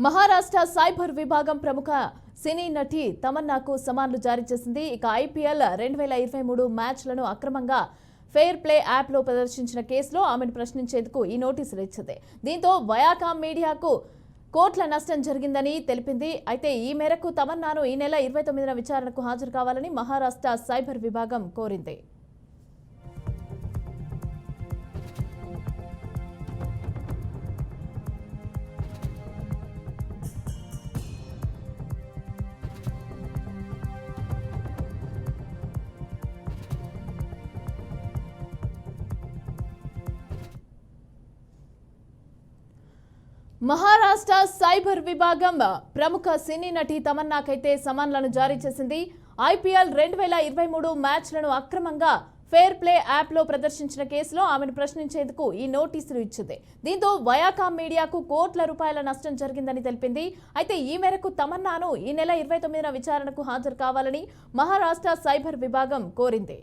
Maharashtra cyber విభాగం ప్రముఖ సినీ నటి తమన్నాకు సమన్లు జారీ చేసింది. ఇక ఐపీఎల్ 2023 మ్యాచ్లను అక్రమంగా ఫెయిర్ ప్లే యాప్లో ప్రదర్శించిన కేసులో ఆమెను ప్రశ్నించేందుకు ఈ నోటీసులు ఇచ్చింది. దీంతో వయాకామ్ మీడియాకు కోట్ల నష్టం జరిగిందని తెలిపింది. అయితే ఈ మేరకు తమన్నాను ఈ నెల 29న విచారణకు హాజరు కావాలని మహారాష్ట్ర సైబర్ విభాగం కోరింది. మహారాష్ట్ర సైబర్ విభాగం ప్రముఖ సినీ నటి తమన్నాకైతే సమన్లను జారీ చేసింది. ఐపీఎల్ 2023 మ్యాచ్లను అక్రమంగా ఫెయిర్ ప్లే యాప్లో ప్రదర్శించిన కేసులో ఆమెను ప్రశ్నించేందుకు ఈ నోటీసులు ఇచ్చింది. దీంతో వయాకామ్ మీడియాకు కోట్ల రూపాయల నష్టం జరిగిందని తెలిపింది. అయితే ఈ మేరకు తమన్నాను ఈ నెల 29న విచారణకు హాజరు కావాలని మహారాష్ట్ర సైబర్ విభాగం కోరింది.